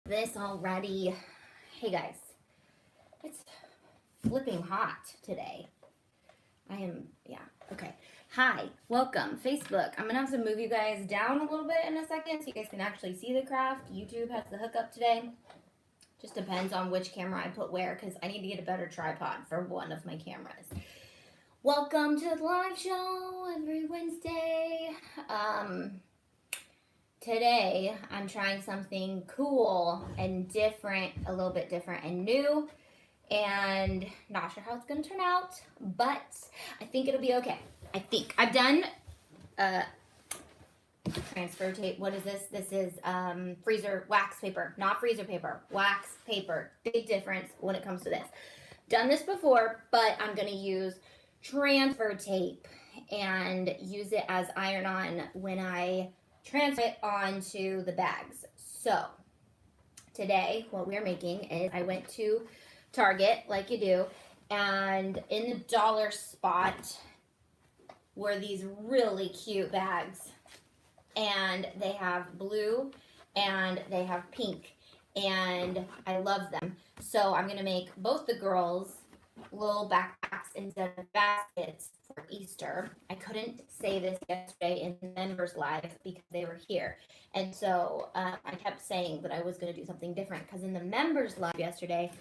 This already. Hey guys, it's flipping hot today. Okay. Hi, welcome, Facebook. I'm gonna have to move you guys down a little bit in a second so you guys can actually see the craft. YouTube has the hookup today. Just depends on which camera I put where because I need to get a better tripod for one of my cameras. Welcome to the live show every Wednesday. Today I'm trying something cool and different, a little bit different and new, and not sure how it's gonna turn out, but I think it'll be okay. I think I've done transfer tape. What is this? This is freezer wax paper, not freezer paper, wax paper. Big difference when it comes to this. Done this before, but I'm gonna use transfer tape and use it as iron-on when I transfer it onto the bags. So today what we're making is I went to Target like you do, and in the dollar spot were these really cute bags, and they have blue and they have pink, and I love them. So I'm gonna make both the girls little backpacks instead of baskets for Easter. I couldn't say this yesterday in the members live because they were here, and so I kept saying that I was going to do something different because in the members live yesterday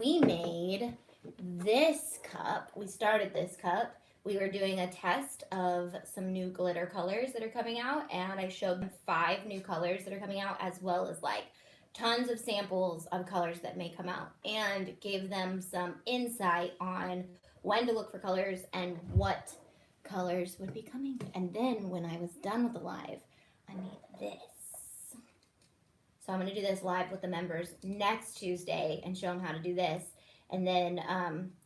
we made this cup. We started this cup. We were doing a test of some new glitter colors that are coming out, and I showed them 5 new colors that are coming out, as well as like tons of samples of colors that may come out, and gave them some insight on when to look for colors and what colors would be coming. And then when I was done with the live, I made this. So I'm going to do this live with the members next Tuesday and show them how to do this. And then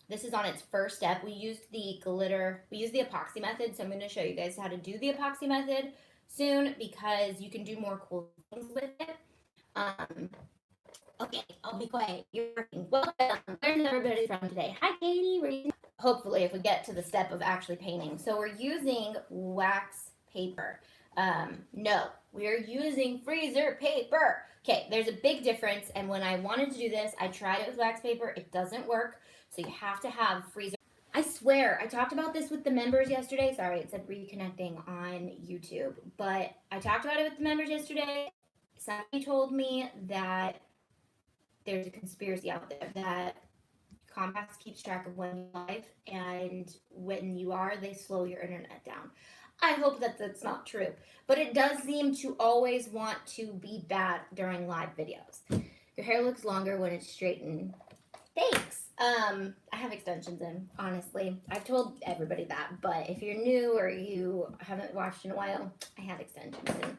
this is on its first step. We used the glitter, we used the epoxy method, so I'm going to show you guys how to do the epoxy method soon because you can do more cool things with it. Okay, I'll be quiet. You're working. Welcome. Where's everybody from today? Hi, Katie. Hopefully, if we get to the step of actually painting. So we're using wax paper. No, we're using freezer paper. Okay, there's a big difference. And when I wanted to do this, I tried it with wax paper. It doesn't work. So you have to have freezer. I swear, I talked about this with the members yesterday. Sorry, it said reconnecting on YouTube. But I talked about it with the members yesterday. Somebody told me that there's a conspiracy out there that Comcast keeps track of when you're live, and when you are, they slow your internet down. I hope that that's not true, but it does seem to always want to be bad during live videos. Your hair looks longer when it's straightened. Thanks. I have extensions in, honestly. I've told everybody that, but if you're new or you haven't watched in a while, I have extensions in.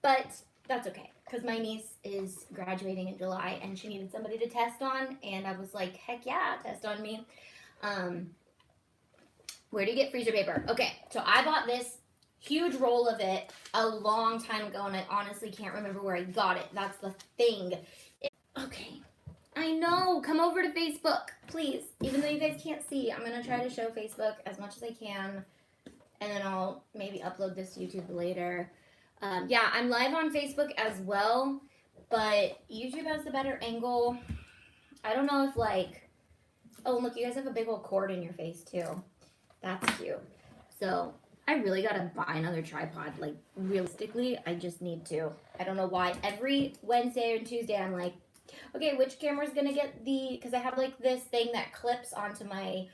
But that's okay, because my niece is graduating in July and she needed somebody to test on, and I was like, heck yeah, test on me. Where do you get freezer paper? Okay, so I bought this huge roll of it a long time ago, and I honestly can't remember where I got it. That's the thing. Okay, I know. Come over to Facebook, please. Even though you guys can't see, I'm going to try to show Facebook as much as I can, and then I'll maybe upload this to YouTube later. Yeah, I'm live on Facebook as well, but YouTube has the better angle. I don't know if like, oh look, you guys have a big old cord in your face too. That's cute. So I really gotta buy another tripod. Like realistically, I just need to. I don't know why. Every Wednesday and Tuesday, I'm like, okay, which camera's gonna get the? Because I have like this thing that clips onto my.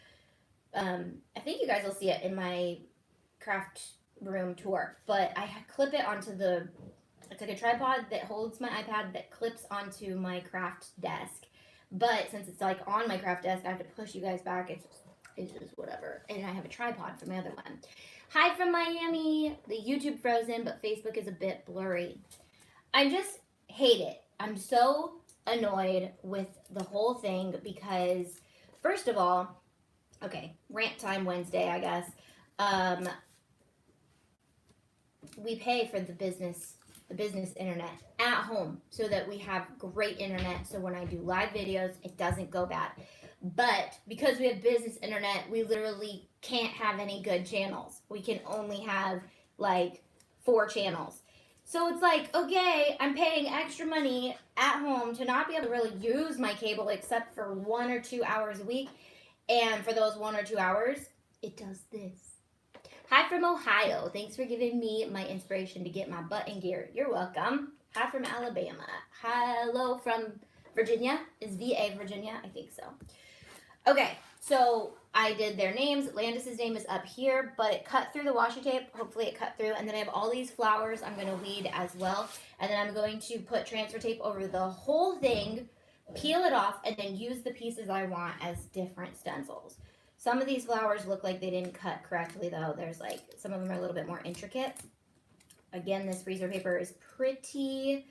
I think you guys will see it in my craft room tour, but I clip it onto the, it's like a tripod that holds my iPad that clips onto my craft desk, but since it's like on my craft desk, I have to push you guys back. It's just whatever, and I have a tripod for my other one. Hi from Miami. The YouTube frozen, but Facebook is a bit blurry. I just hate it. I'm so annoyed with the whole thing because first of all, okay, rant time Wednesday, I guess. We pay for the business internet at home so that we have great internet, so when I do live videos it doesn't go bad. But because we have business internet, we literally can't have any good channels. We can only have like 4 channels. So it's like, okay, I'm paying extra money at home to not be able to really use my cable except for 1 or 2 hours a week. And for those 1 or 2 hours, it does this. Hi from Ohio. Thanks for giving me my inspiration to get my butt in gear. You're welcome. Hi from Alabama. Hello from Virginia. Is VA Virginia? I think so. Okay, so I did their names. Landis's name is up here, but it cut through the washi tape. Hopefully it cut through. And then I have all these flowers I'm going to weed as well. And then I'm going to put transfer tape over the whole thing, peel it off, and then use the pieces I want as different stencils. Some of these flowers look like they didn't cut correctly though. There's like, some of them are a little bit more intricate. Again, this freezer paper is pretty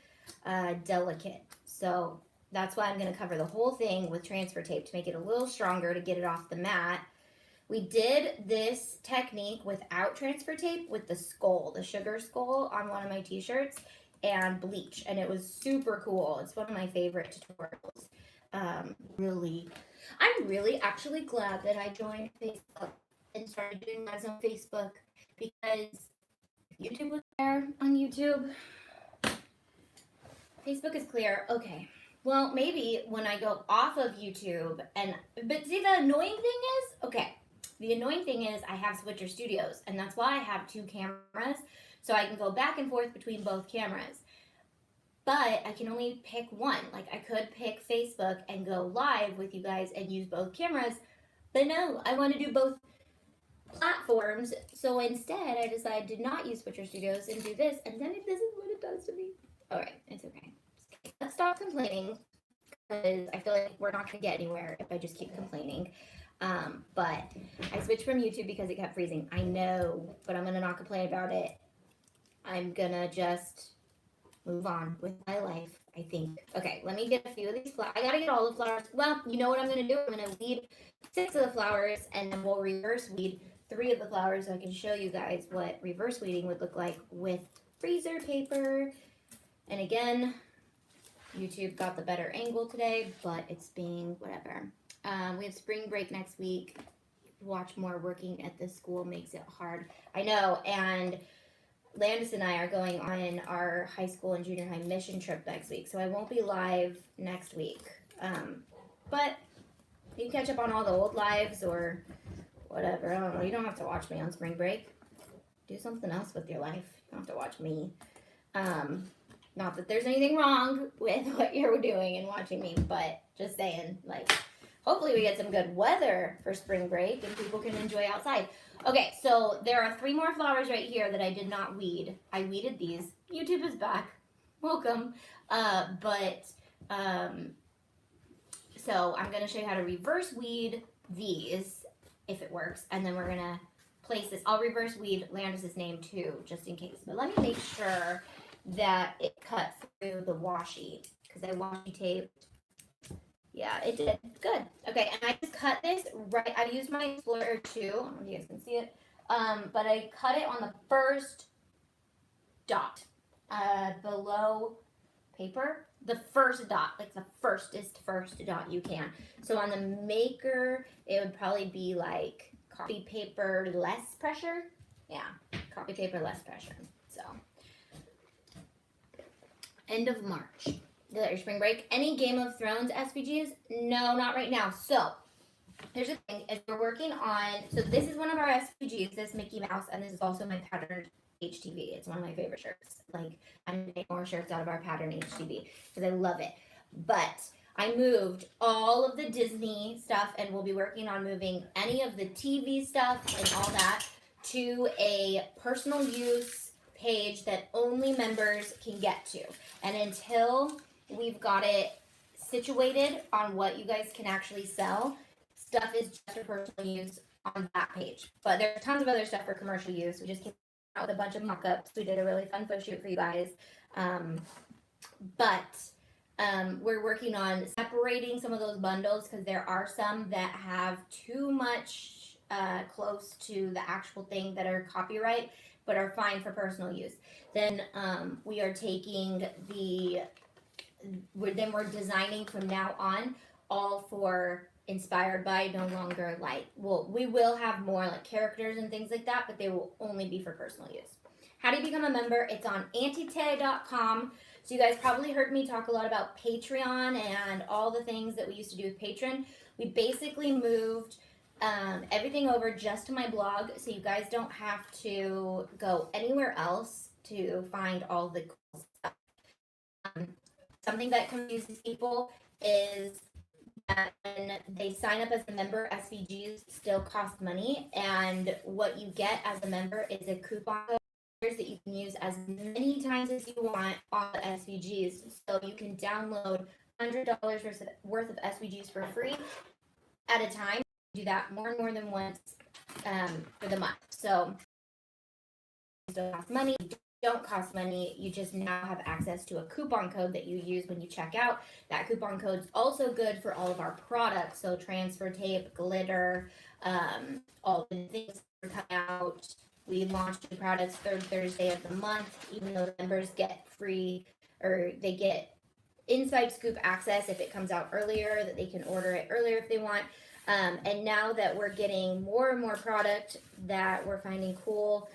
delicate. So that's why I'm gonna cover the whole thing with transfer tape to make it a little stronger to get it off the mat. We did this technique without transfer tape with the skull, the sugar skull on one of my t-shirts and bleach. And it was super cool. It's one of my favorite tutorials. I'm really actually glad that I joined Facebook and started doing lives on Facebook, because YouTube was there on YouTube. Facebook is clear. Okay. Well, maybe when I go off of YouTube but see, the annoying thing is, okay, the annoying thing is I have Switcher Studios, and that's why I have 2 cameras, so I can go back and forth between both cameras. But I can only pick one. Like, I could pick Facebook and go live with you guys and use both cameras, but no, I want to do both platforms. So instead, I decided to not use Switcher Studios and do this, and then this is what it does to me. All right, it's okay. Let's stop complaining, because I feel like we're not going to get anywhere if I just keep complaining. But I switched from YouTube because it kept freezing. I know, but I'm going to not complain about it. I'm going to just move on with my life, I think. Okay, let me get a few of these flowers. I gotta get all the flowers. Well, you know what I'm gonna do? I'm gonna weed 6 of the flowers, and then we'll reverse weed 3 of the flowers, so I can show you guys what reverse weeding would look like with freezer paper. And again, YouTube got the better angle today, but it's being whatever. We have spring break next week. Watch more. Working at this school makes it hard. I know, and Landis and I are going on our high school and junior high mission trip next week, so I won't be live next week. But you can catch up on all the old lives or whatever. I don't know. You don't have to watch me on spring break. Do something else with your life. You don't have to watch me. Not that there's anything wrong with what you're doing and watching me, but just saying, like, hopefully we get some good weather for spring break and people can enjoy outside. Okay, so there are 3 more flowers right here that I did not weed. I weeded these. YouTube is back. Welcome. So I'm going to show you how to reverse weed these, if it works, and then we're going to place this. I'll reverse weed Landis's name too, just in case. But let me make sure that it cut through the washi, because I washi taped. Yeah, it did. Good. Okay, and I just cut this right. I used my Explorer 2. I don't know if you guys can see it. But I cut it on the first dot below paper. The first dot, like the first dot you can. So on the maker, it would probably be like copy paper, less pressure. Yeah, copy paper, less pressure. So, end of March. Is that your spring break? Any Game of Thrones SVGs? No, not right now. So, here's the thing, is we're working on, so this is one of our SVGs, this Mickey Mouse, and this is also my patterned HTV. It's one of my favorite shirts. Like, I'm going to make more shirts out of our pattern HTV, because I love it. But I moved all of the Disney stuff, and we'll be working on moving any of the TV stuff and all that to a personal use page that only members can get to. And until we've got it situated on what you guys can actually sell, stuff is just for personal use on that page. But there's tons of other stuff for commercial use. We just came out with a bunch of mock-ups. We did a really fun photo shoot for you guys. We're working on separating some of those bundles, because there are some that have too much close to the actual thing that are copyright, but are fine for personal use. Then we are taking we're designing from now on all for inspired by, no longer like, well, we will have more like characters and things like that, but they will only be for personal use. How do you become a member? It's on antite.com. So you guys probably heard me talk a lot about Patreon and all the things that we used to do with Patreon. We basically moved everything over just to my blog, so you guys don't have to go anywhere else to find all the cool stuff. Something that confuses people is that when they sign up as a member, SVGs still cost money, and what you get as a member is a coupon code that you can use as many times as you want on the SVGs. So you can download $100 worth of SVGs for free at a time. Do that more than once for the month. So it don't cost money. Don't cost money. You just now have access to a coupon code that you use when you check out. That coupon code is also good for all of our products. So transfer tape, glitter, all the things that come out. We launch new products third Thursday of the month, even though the members get free, or they get inside scoop access if it comes out earlier, that they can order it earlier if they want. And now that we're getting more and more product that we're finding cool,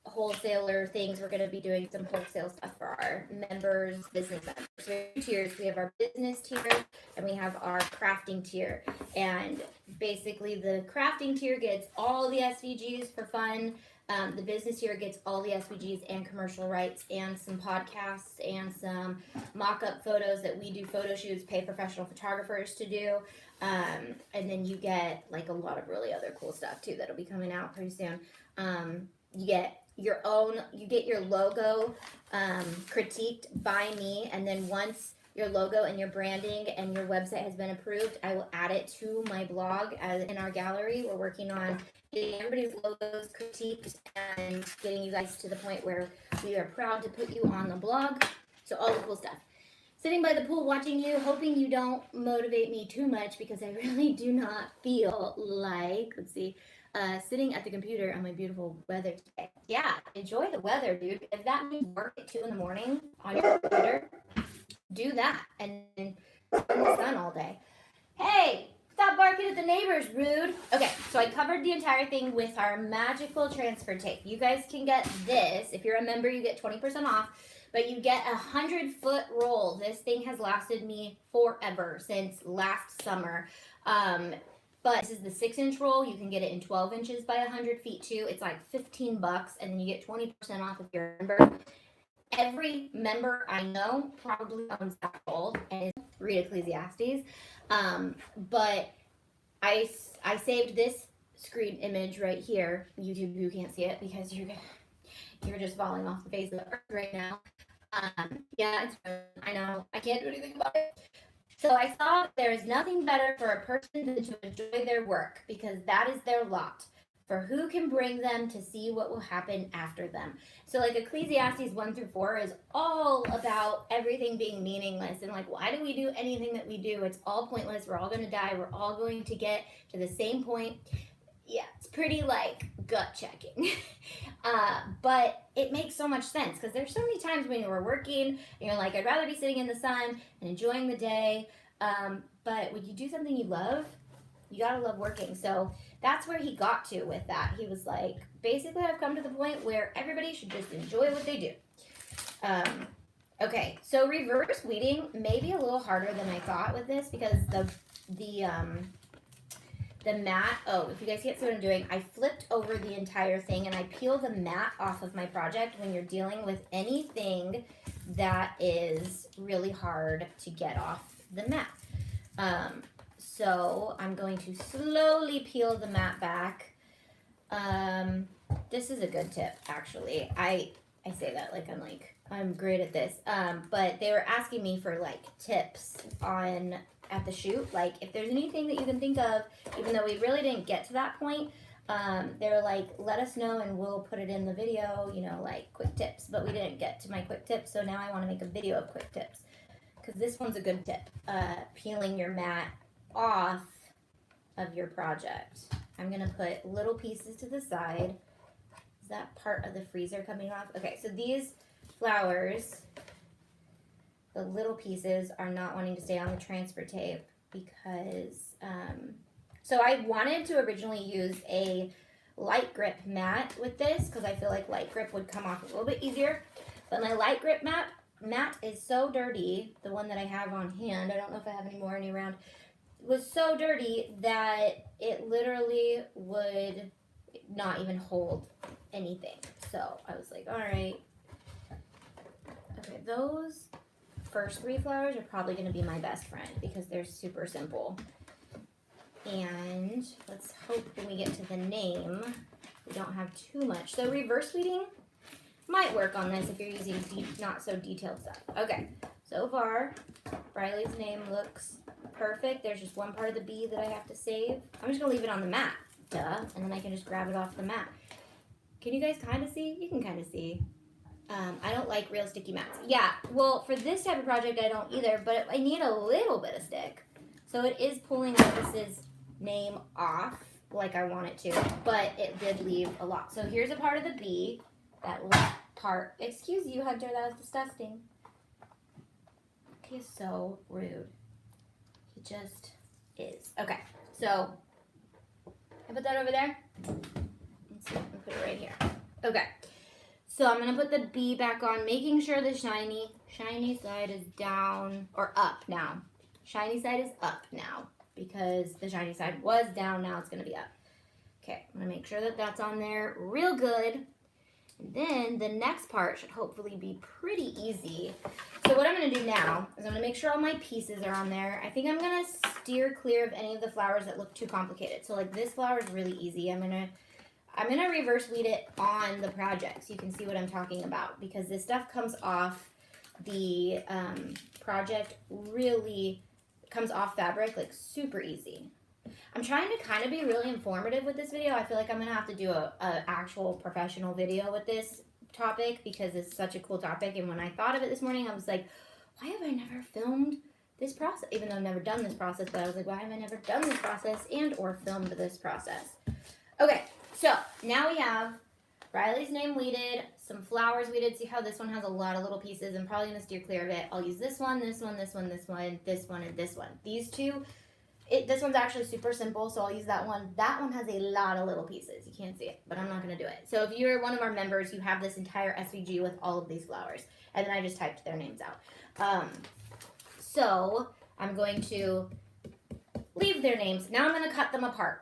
wholesaler things, we're going to be doing some wholesale stuff for our members, business members. So we have 2 tiers. We have our business tier and we have our crafting tier. And basically the crafting tier gets all the SVGs for fun. The business tier gets all the SVGs and commercial rights and some podcasts and some mock-up photos that we do photo shoots, pay professional photographers to do. And then you get like a lot of really other cool stuff too that'll be coming out pretty soon. You get your logo critiqued by me, and then once your logo and your branding and your website has been approved, I will add it to my blog as in our gallery. We're working on getting everybody's logos critiqued and getting you guys to the point where we are proud to put you on the blog. So all the cool stuff. Sitting by the pool watching you, hoping you don't motivate me too much because I really do not feel like, sitting at the computer on my beautiful weather today. Yeah, enjoy the weather, dude. If that means work at 2 in the morning on your computer, do that and then in the sun all day. Hey, stop barking at the neighbors, rude. Okay, so I covered the entire thing with our magical transfer tape. You guys can get this. If you're a member, you get 20% off, but you get a 100-foot roll. This thing has lasted me forever, since last summer. But this is the 6-inch roll. You can get it in 12 inches by 100 feet too. It's like $15, and then you get 20% off if you're a member. Every member I know probably owns that roll and is read Ecclesiastes. But I saved this screen image right here. YouTube, you can't see it because you're just falling off the face of the earth right now. Yeah, I know. I can't do anything about it. So I thought there is nothing better for a person than to enjoy their work, because that is their lot. For who can bring them to see what will happen after them. So like Ecclesiastes 1-4 is all about everything being meaningless. And like, why do we do anything that we do? It's all pointless. We're all going to die. We're all going to get to the same point. Yeah, it's pretty like gut checking. But it makes so much sense, because there's so many times when we're working and you're like, I'd rather be sitting in the sun and enjoying the day. But when you do something you love, you gotta love working. So that's where he got to with that. He was like, basically, I've come to the point where everybody should just enjoy what they do. Okay, so reverse weeding may be a little harder than I thought with this, because the mat, if you guys can't see what I'm doing, I flipped over the entire thing and I peel the mat off of my project when you're dealing with anything that is really hard to get off the mat. So I'm going to slowly peel the mat back. This is a good tip, actually. I say that like I'm great at this. But they were asking me for like tips at the shoot, like if there's anything that you can think of, even though we really didn't get to that point. They're like, let us know and we'll put it in the video, like quick tips. But we didn't get to my quick tips, so now I want to make a video of quick tips, because this one's a good tip. Peeling your mat off of your project. I'm gonna put little pieces to the side. Is that part of the freezer coming off? Okay, so these flowers, the little pieces are not wanting to stay on the transfer tape because, so I wanted to originally use a light grip mat with this because I feel like light grip would come off a little bit easier. But my light grip mat is so dirty. The one that I have on hand, I don't know if I have any more around, was so dirty that it literally would not even hold anything. So I was like, all right. Okay, those first 3 flowers are probably going to be my best friend because they're super simple. And let's hope when we get to the name, we don't have too much. So reverse weeding might work on this if you're using not so detailed stuff. Okay, so far, Riley's name looks perfect. There's just one part of the bee that I have to save. I'm just going to leave it on the mat, duh, and then I can just grab it off the mat. Can you guys kind of see? You can kind of see. I don't like real sticky mats. Yeah, well, for this type of project, I don't either, but I need a little bit of stick. So it is pulling Lucas's name off like I want it to, but it did leave a lot. So here's a part of the bee, that left part. Excuse you, Hunter, that was disgusting. He is so rude. He just is. Okay, so I put that over there. Let's see, I'm gonna put it right here. Okay. So I'm going to put the bee back on, making sure the shiny side is down, or up now. Shiny side is up now, because the shiny side was down, now it's going to be up. Okay, I'm going to make sure that that's on there real good. And then the next part should hopefully be pretty easy. So what I'm going to do now is I'm going to make sure all my pieces are on there. I think I'm going to steer clear of any of the flowers that look too complicated. So like this flower is really easy. I'm going to reverse weed it on the project so you can see what I'm talking about, because this stuff comes off the project, really comes off fabric like super easy. I'm trying to kind of be really informative with this video. I feel like I'm going to have to do a actual professional video with this topic because it's such a cool topic. And when I thought of it this morning, I was like, why have I never filmed this process? Even though I've never done this process, but I was like, why have I never done this process and or filmed this process? Okay. So now we have Riley's name weeded, some flowers weeded. See how this one has a lot of little pieces? I'm probably going to steer clear of it. I'll use this one, this one, this one, this one, this one, and this one. These two, this one's actually super simple, so I'll use that one. That one has a lot of little pieces. You can't see it, but I'm not going to do it. So if you're one of our members, you have this entire SVG with all of these flowers. And then I just typed their names out. So I'm going to leave their names. Now I'm going to cut them apart.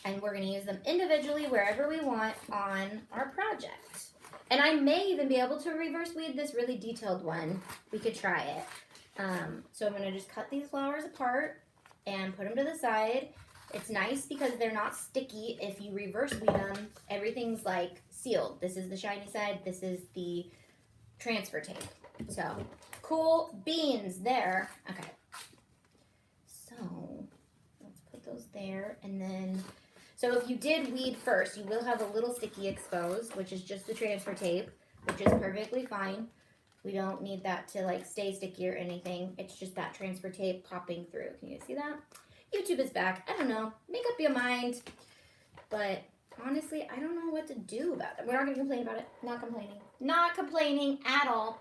And we're going to use them individually wherever we want on our project. And I may even be able to reverse weed this really detailed one. We could try it. So I'm going to just cut these flowers apart and put them to the side. It's nice because they're not sticky. If you reverse weed them, everything's like sealed. This is the shiny side. This is the transfer tape. So cool beans there. Okay. So let's put those there, and then so if you did weed first, you will have a little sticky exposed, which is just the transfer tape, which is perfectly fine. We don't need that to like stay sticky or anything. It's just that transfer tape popping through. Can you see that? YouTube is back. I don't know. Make up your mind. But honestly, I don't know what to do about it. We're not going to complain about it. Not complaining. Not complaining at all.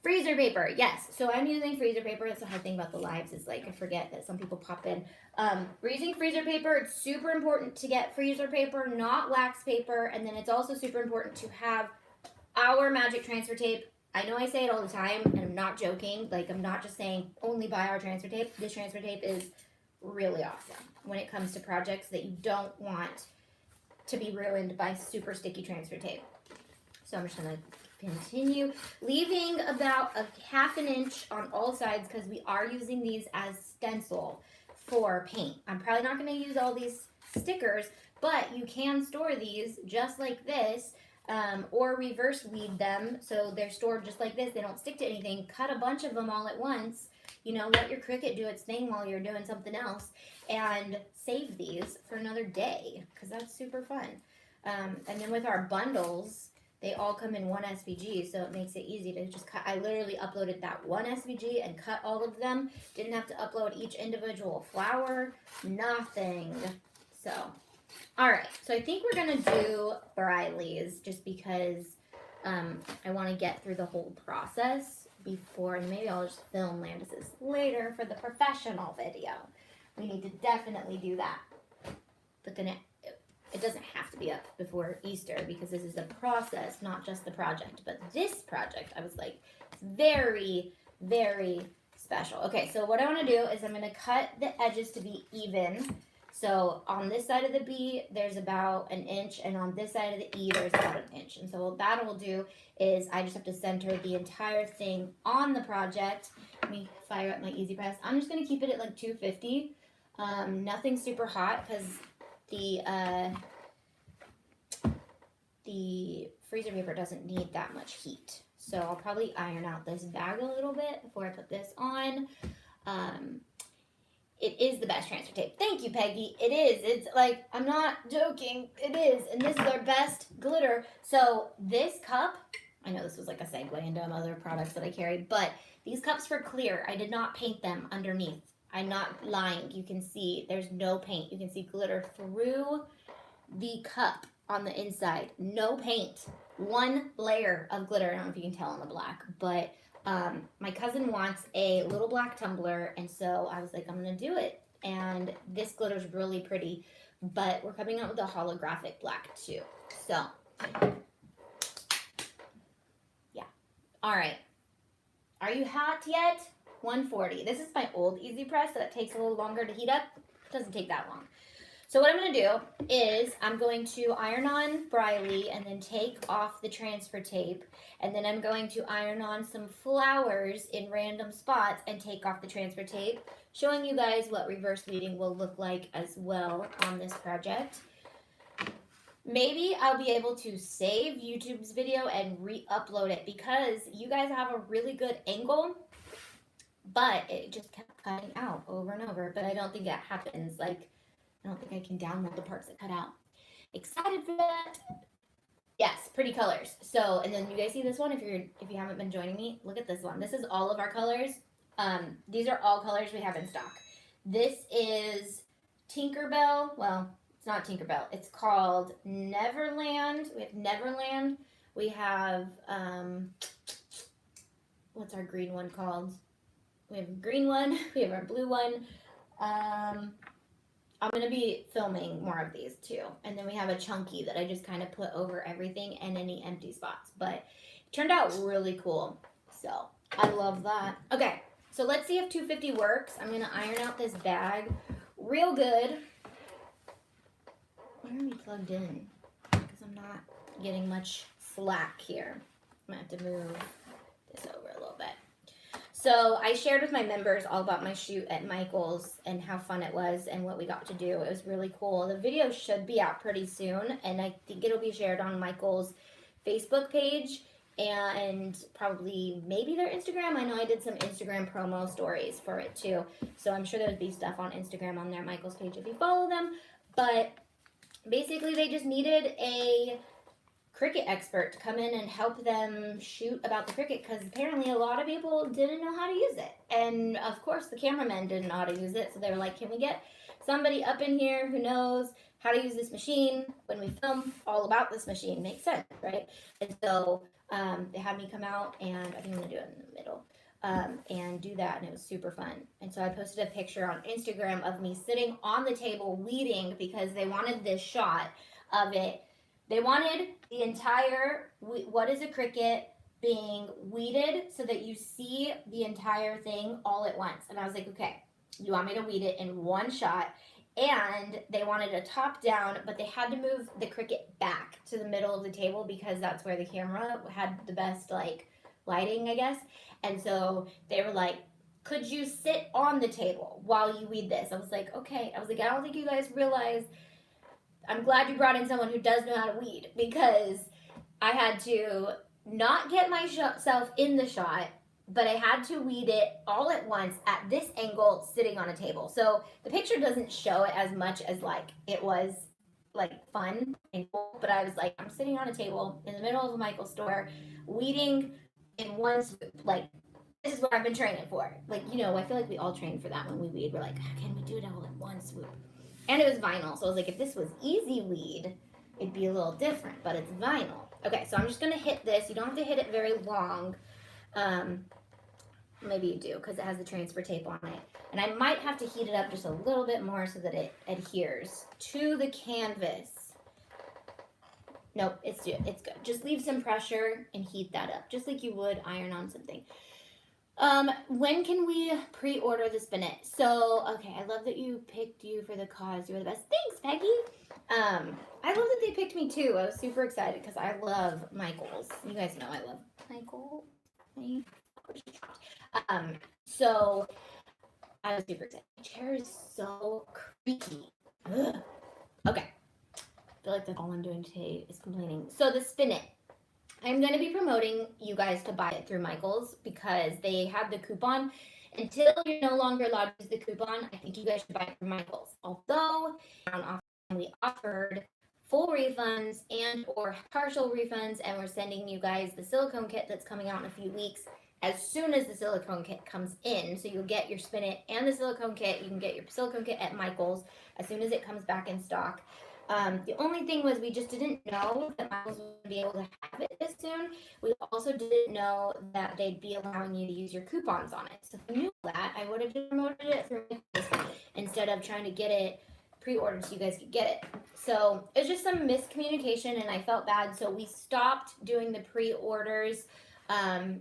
Freezer paper, yes. So I'm using freezer paper. That's the hard thing about the lives is like I forget that some people pop in. We're using freezer paper. It's super important to get freezer paper, not wax paper. And then it's also super important to have our magic transfer tape. I know I say it all the time, and I'm not joking. Like I'm not just saying only buy our transfer tape. This transfer tape is really awesome when it comes to projects that you don't want to be ruined by super sticky transfer tape. So I'm just going to continue leaving about a ½ an inch on all sides because we are using these as stencil for paint. I'm probably not going to use all these stickers, but you can store these just like this or reverse weed them so they're stored just like this. They don't stick to anything. Cut a bunch of them all at once. You know, let your Cricut do its thing while you're doing something else and save these for another day because that's super fun. And then with our bundles, they all come in one SVG, so it makes it easy to just cut. I literally uploaded that one SVG and cut all of them. Didn't have to upload each individual flower, nothing. So, all right. So I think we're going to do Briley's just because I want to get through the whole process before, and maybe I'll just film Landis's later for the professional video. We need to definitely do that. But then it doesn't have to be up before Easter because this is a process, not just the project. But this project, I was like, very, very special. Okay, so what I want to do is I'm going to cut the edges to be even. So on this side of the B, there's about an inch, and on this side of the E, there's about an inch. And so what that will do is I just have to center the entire thing on the project. Let me fire up my Easy Press. I'm just going to keep it at like 250. Nothing super hot because the freezer paper doesn't need that much heat. So I'll probably iron out this bag a little bit before I put this on. It is the best transfer tape. Thank you, Peggy. It is. It's like, I'm not joking. It is. And this is our best glitter. So this cup, I know this was like a segue into other products that I carried, but these cups were clear. I did not paint them underneath. I'm not lying. You can see there's no paint. You can see glitter through the cup on the inside. No paint. One layer of glitter. I don't know if you can tell on the black, but my cousin wants a little black tumbler, and so I was like, I'm gonna do it. And this glitter is really pretty, but we're coming out with a holographic black too. So, yeah. All right. Are you hot yet? 140. This is my old Easy Press, so that takes a little longer to heat up. It doesn't take that long. So what I'm going to do is I'm going to iron on Briley and then take off the transfer tape. And then I'm going to iron on some flowers in random spots and take off the transfer tape, showing you guys what reverse bleeding will look like as well on this project. Maybe I'll be able to save YouTube's video and re-upload it because you guys have a really good angle, but it just kept cutting out over and over. But I don't think that happens. Like, I don't think I can download the parts that cut out. Excited for that. Yes, pretty colors. So, and then you guys see this one if you haven't been joining me. Look at this one. This is all of our colors. These are all colors we have in stock. This is Tinkerbell. Well, it's not Tinkerbell. It's called Neverland. We have Neverland. We have what's our green one called? We have a green one. We have our blue one. I'm going to be filming more of these too. And then we have a chunky that I just kind of put over everything and any empty spots. But it turned out really cool. So I love that. Okay, so let's see if 250 works. I'm going to iron out this bag real good. Where are we plugged in? Because I'm not getting much slack here. I'm going to have to move this over a little bit. So I shared with my members all about my shoot at Michael's and how fun it was and what we got to do. It was really cool. The video should be out pretty soon, and I think it'll be shared on Michael's Facebook page and probably maybe their Instagram. I know I did some Instagram promo stories for it too, so I'm sure there'll be stuff on Instagram on their Michael's page if you follow them. But basically they just needed a Cricut expert to come in and help them shoot about the Cricut because apparently a lot of people didn't know how to use it. And of course the cameramen didn't know how to use it, so they were like, can we get somebody up in here who knows how to use this machine when we film all about this machine? Makes sense, right? And so they had me come out, and I think I'm going to do it in the middle, and do that, and it was super fun. And so I posted a picture on Instagram of me sitting on the table weeding because they wanted this shot of it. They wanted the entire, what is a Cricut, being weeded so that you see the entire thing all at once. And I was like, okay, you want me to weed it in one shot? And they wanted a top down, but they had to move the Cricut back to the middle of the table because that's where the camera had the best like lighting, I guess. And so they were like, could you sit on the table while you weed this? I was like, okay. I was like, I don't think you guys realize. I'm glad you brought in someone who does know how to weed because I had to not get myself in the shot, but I had to weed it all at once at this angle sitting on a table. So the picture doesn't show it as much as like it was like fun and cool, but I was like, I'm sitting on a table in the middle of a Michael's store weeding in one swoop. Like, this is what I've been training for. Like, you know, I feel like we all train for that when we weed. We're like, how can we do it all in one swoop? And it was vinyl, so I was like, if this was easy weed, it'd be a little different, but it's vinyl. Okay, so I'm just going to hit this. You don't have to hit it very long. Maybe you do, because it has the transfer tape on it. And I might have to heat it up just a little bit more so that it adheres to the canvas. Nope, it's good. Just leave some pressure and heat that up, just like you would iron on something. When can we pre-order the spinet? So, okay, I love that you picked you for the cause. You were the best. Thanks, Peggy. I love that they picked me too. I was super excited because I love Michaels. You guys know I love Michael. So I was super excited. My chair is so creaky. Ugh. Okay. I feel like that's all I'm doing today is complaining. So the spinet. I'm going to be promoting you guys to buy it through Michaels because they have the coupon. Until you're no longer allowed to use the coupon, I think you guys should buy it from Michaels. Although we offered full refunds and or partial refunds, and we're sending you guys the silicone kit that's coming out in a few weeks as soon as the silicone kit comes in. So you'll get your spinet and the silicone kit. You can get your silicone kit at Michaels as soon as it comes back in stock. The only thing was we just didn't know that Michaels would be able to have it this soon. We also didn't know that they'd be allowing you to use your coupons on it. So if we knew that, I would have just promoted it through Michaels instead of trying to get it pre-ordered so you guys could get it. So it was just some miscommunication and I felt bad. So we stopped doing the pre-orders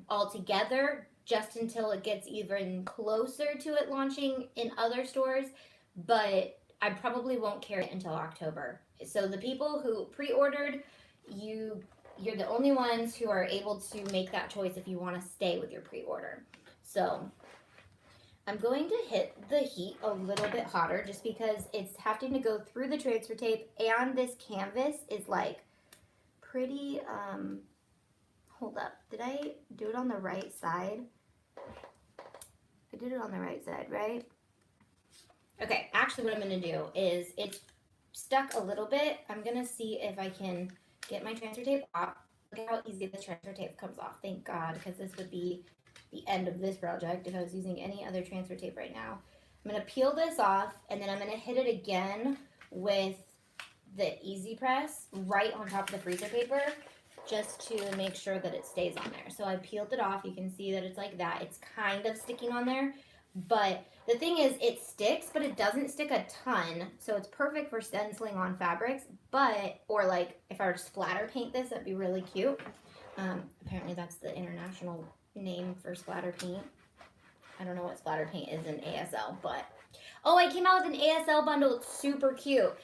altogether just until it gets even closer to it launching in other stores. But I probably won't carry it until October. So the people who pre-ordered, you're the only ones who are able to make that choice if you want to stay with your pre-order. So I'm going to hit the heat a little bit hotter just because it's having to go through the transfer tape and this canvas is like pretty, hold up. Did I do it on the right side? I did it on the right side, right? Okay, actually what I'm going to do is it's stuck a little bit. I'm going to see if I can get my transfer tape off. Look at how easy the transfer tape comes off. Thank God, because this would be the end of this project if I was using any other transfer tape right now. I'm going to peel this off, and then I'm going to hit it again with the Easy Press right on top of the freezer paper just to make sure that it stays on there. So I peeled it off. You can see that it's like that. It's kind of sticking on there. But the thing is, it sticks, but it doesn't stick a ton. So it's perfect for stenciling on fabrics. But, or like, if I were to splatter paint this, that'd be really cute. Apparently that's the international name for splatter paint. I don't know what splatter paint is in ASL, but... Oh, I came out with an ASL bundle. It's super cute.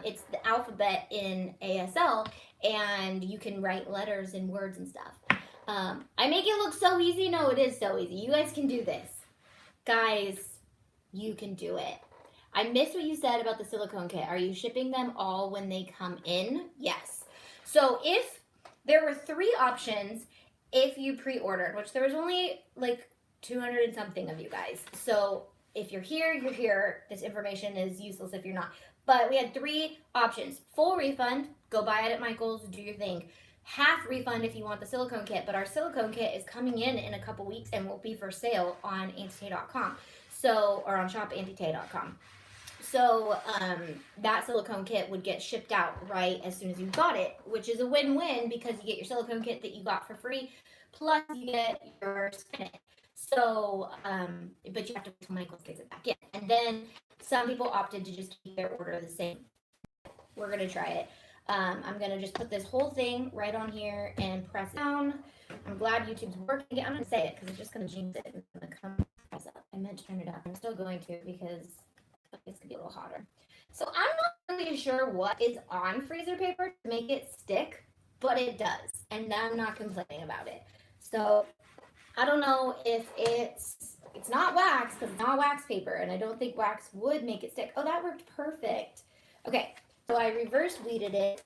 It's the alphabet in ASL, and you can write letters and words and stuff. I make it look so easy. No, it is so easy. You guys can do this. Guys, you can do it. I missed what you said about the silicone kit. Are you shipping them all when they come in? Yes. So if there were 3 options if you pre-ordered, which there was only like 200 and something of you guys. So if you're here, you're here. This information is useless if you're not. But we had 3 options. Full refund, go buy it at Michael's, do your thing. Half refund if you want the silicone kit, but our silicone kit is coming in a couple weeks and will be for sale on antitay.com. So, or on shopantitay.com. So that silicone kit would get shipped out right as soon as you got it, which is a win-win because you get your silicone kit that you got for free, plus you get your spinet. So, but you have to wait till Michael's gets it back in. And then some people opted to just keep their order the same. We're going to try it. I'm going to just put this whole thing right on here and press down. I'm glad YouTube's working. I'm going to say it because it's just going to jinx it. It's going to come press up. I meant to turn it up. I'm still going to because it's going to be a little hotter. So I'm not really sure what is on freezer paper to make it stick, but it does. And I'm not complaining about it. So I don't know if it's not wax because it's not wax paper. And I don't think wax would make it stick. Oh, that worked perfect. Okay. So I reverse weeded it,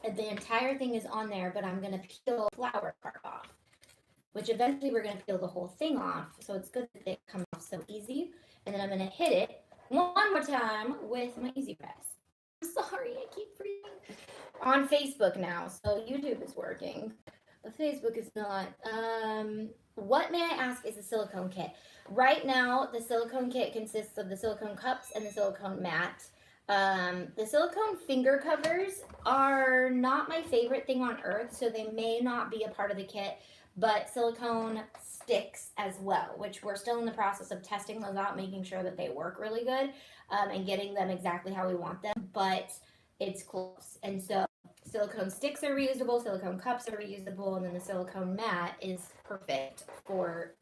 and the entire thing is on there, but I'm going to peel the flower part off, which eventually we're going to peel the whole thing off, so it's good that it comes off so easy. And then I'm going to hit it one more time with my Easy Press. I'm sorry, I keep freezing. On Facebook now, so YouTube is working, but Facebook is not. What, may I ask, is the silicone kit? Right now, the silicone kit consists of the silicone cups and the silicone mat. The silicone finger covers are not my favorite thing on earth, so they may not be a part of the kit, but silicone sticks as well, which we're still in the process of testing those out, making sure that they work really good, and getting them exactly how we want them, but it's close. And so silicone sticks are reusable, silicone cups are reusable, and then the silicone mat is perfect for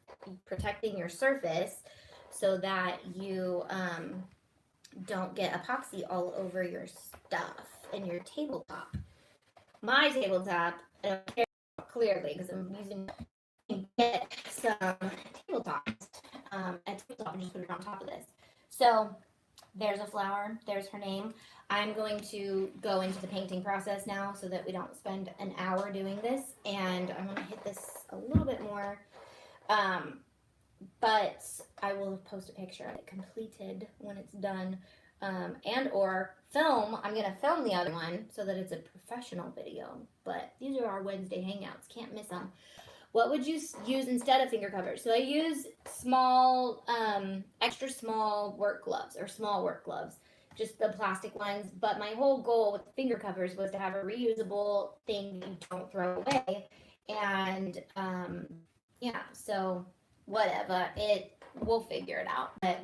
protecting your surface so that you don't get epoxy all over your stuff and your tabletop. My tabletop, I don't care clearly because I'm using get some tabletops. A tabletop and just put it on top of this. So there's a flower, there's her name. I'm going to go into the painting process now so that we don't spend an hour doing this, and I'm going to hit this a little bit more, but I will post a picture of it completed when it's done, and or film. I'm going to film the other one so that it's a professional video, but these are our Wednesday hangouts, can't miss them. What would you use instead of finger covers? So I use small, extra small work gloves, or small work gloves, just the plastic ones. But my whole goal with finger covers was to have a reusable thing that you don't throw away. And yeah, so whatever, we'll figure it out. But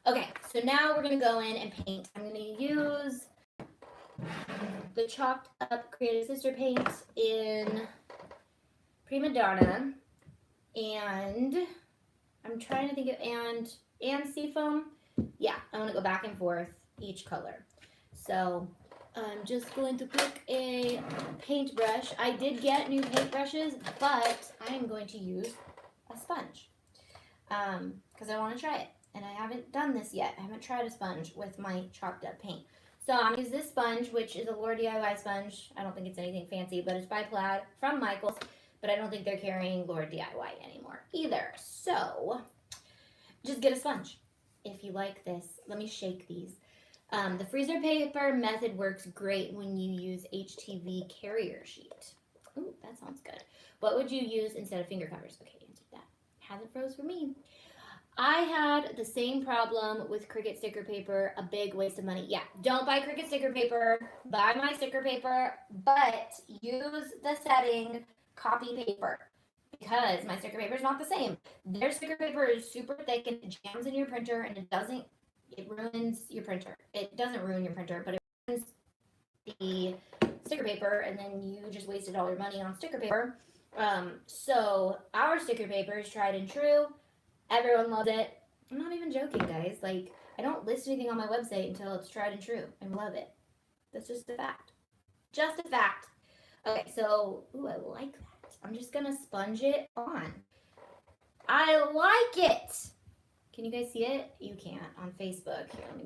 okay, so now we're gonna go in and paint. I'm gonna use the chalked up Creative Sister paint in Prima Donna, and I'm trying to think of and Seafoam. Yeah, I want to go back and forth each color. So I'm just going to pick a paintbrush. I did get new paintbrushes, but I am going to use a sponge because I want to try it, and I haven't done this yet. I haven't tried a sponge with my chalked up paint. So I'm going to use this sponge, which is a HoliDIY sponge. I don't think it's anything fancy, but it's by Plaid from Michaels. But I don't think they're carrying HoliDIY anymore either. So just get a sponge if you like this. Let me shake these. The freezer paper method works great when you use HTV carrier sheet. Ooh, that sounds good. What would you use instead of finger covers? Okay, answered that. Hasn't froze for me. I had the same problem with Cricut sticker paper, a big waste of money. Yeah, don't buy Cricut sticker paper, buy my sticker paper, but use the setting copy paper, because my sticker paper is not the same. Their sticker paper is super thick and it jams in your printer, and it ruins your printer. It doesn't ruin your printer, but it ruins the sticker paper, and then you just wasted all your money on sticker paper. So our sticker paper is tried and true. Everyone loves it. I'm not even joking, guys. Like, I don't list anything on my website until it's tried and true. I love it. That's just a fact. Just a fact. Okay, so, ooh, I like that. I'm just going to sponge it on. I like it. Can you guys see it? You can't on Facebook. Here, let me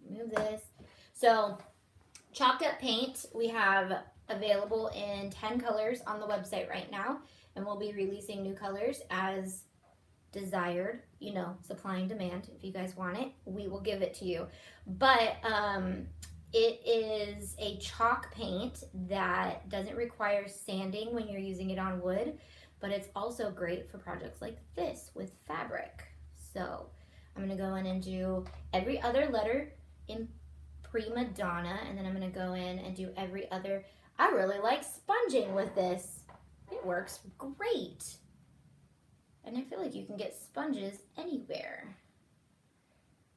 move this. So, chalked up paint we have available in 10 colors on the website right now, and we'll be releasing new colors as desired, supply and demand. If you guys want it, we will give it to you. But it is a chalk paint that doesn't require sanding when you're using it on wood, but it's also great for projects like this with fabric. So I'm going to go in and do every other letter in Prima Donna, and then I'm going to go in and do every other. I really like sponging with this. It works great. And I feel like you can get sponges anywhere.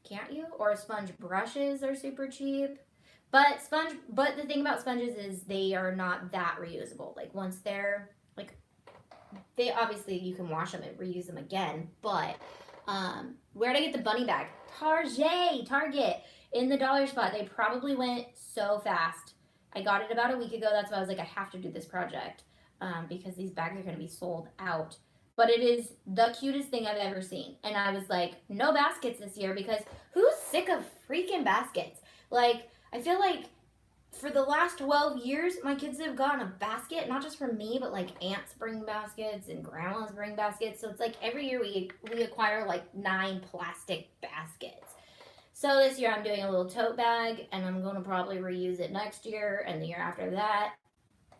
Can't you? Or sponge brushes are super cheap. But the thing about sponges is they are not that reusable. Like once they're they obviously you can wash them and reuse them again. But where'd I get the bunny bag? Target in the dollar spot. They probably went so fast. I got it about a week ago. That's why I was like, I have to do this project because these bags are going to be sold out. But it is the cutest thing I've ever seen. And I was like, no baskets this year, because who's sick of freaking baskets? Like, I feel like for the last 12 years, my kids have gotten a basket, not just from me, but like aunts bring baskets and grandmas bring baskets. So it's like every year we acquire like 9 plastic baskets. So this year I'm doing a little tote bag, and I'm going to probably reuse it next year and the year after that,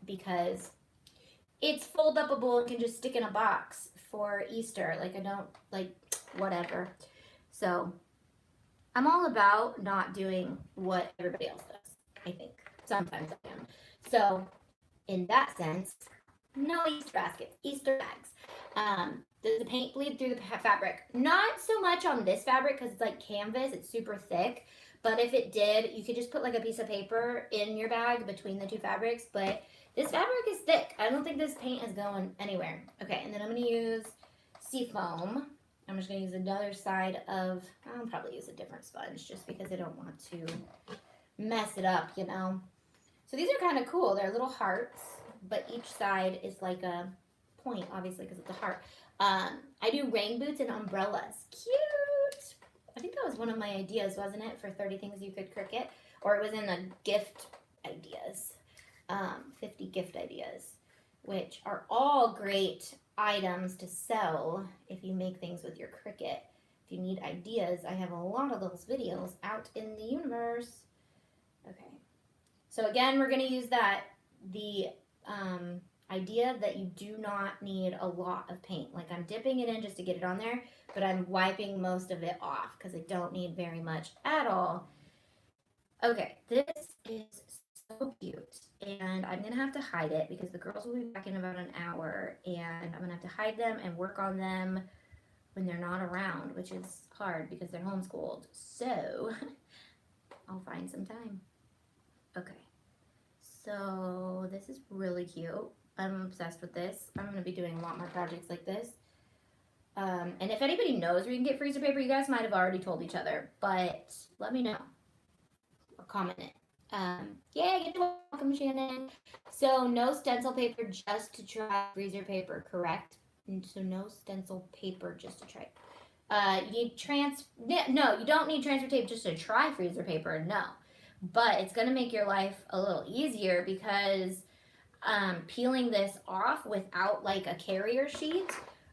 because it's fold upable and can just stick in a box for Easter. Like, I don't, whatever. So I'm all about not doing what everybody else does, I think. Sometimes I am. So in that sense, no Easter baskets, Easter bags. Does the paint bleed through the fabric? Not so much on this fabric because it's like canvas. It's super thick. But if it did, you could just put like a piece of paper in your bag between the two fabrics. But this fabric is thick. I don't think this paint is going anywhere. Okay, and then I'm going to use seafoam. I'm just going to use another side of, I'll probably use a different sponge just because I don't want to mess it up, you know. So these are kind of cool. They're little hearts, but each side is like a point, obviously, because it's a heart. I do rain boots and umbrellas. Cute! I think that was one of my ideas, wasn't it, for 30 Things You Could Cricut? Or it was in the gift ideas, 50 gift ideas, which are all great items to sell if you make things with your Cricut. If you need ideas, I have a lot of those videos out in the universe. Okay. So again, we're going to use the idea that you do not need a lot of paint. Like I'm dipping it in just to get it on there, but I'm wiping most of it off because I don't need very much at all. Okay, this is so cute, and I'm gonna have to hide it because the girls will be back in about an hour, and I'm gonna have to hide them and work on them when they're not around, which is hard because they're homeschooled. So I'll find some time. Okay, so this is really cute. I'm obsessed with this. I'm gonna be doing a lot more projects like this. And if anybody knows where you can get freezer paper, you guys might have already told each other, but let me know or comment it. Yeah, you're welcome, Shannon. So no stencil paper, just to try freezer paper, correct? And so no stencil paper, just to try. You need no, you don't need transfer tape just to try freezer paper, no. But it's gonna make your life a little easier because peeling this off without like a carrier sheet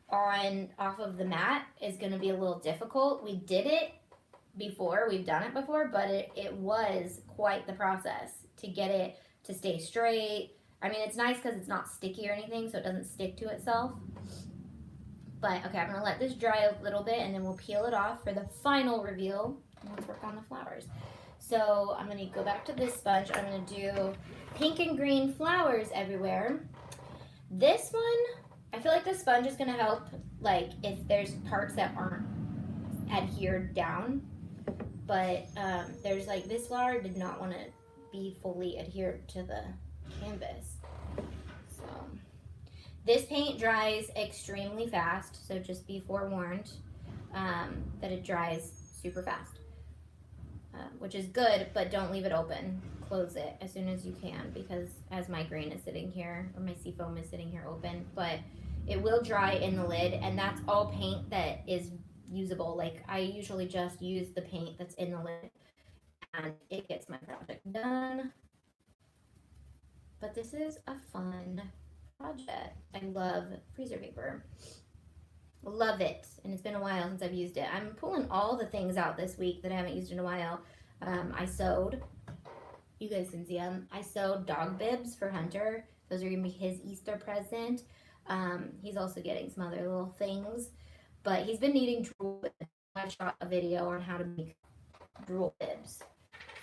off of the mat is gonna be a little difficult. We did it before, we've done it before, but it was quite the process to get it to stay straight. I mean, it's nice because it's not sticky or anything, so it doesn't stick to itself. But okay, I'm gonna let this dry a little bit and then we'll peel it off for the final reveal. And let's work on the flowers. So I'm gonna go back to this sponge. I'm gonna do pink and green flowers everywhere. This one, I feel like the sponge is gonna help, like if there's parts that aren't adhered down. But there's like, this flower did not want to be fully adhered to the canvas. So this paint dries extremely fast, so just be forewarned that it dries super fast, which is good, but don't leave it open. Close it as soon as you can because as my green is sitting here, or my seafoam is sitting here open, but it will dry in the lid, and that's all paint that is usable. Like I usually just use the paint that's in the lid and it gets my project done. But this is a fun project. I love freezer paper. Love it. And it's been a while since I've used it. I'm pulling all the things out this week that I haven't used in a while. I sewed, you guys can see them, I sewed dog bibs for Hunter. Those are gonna be his Easter present. He's also getting some other little things. But he's been needing drool bibs. I shot a video on how to make drool bibs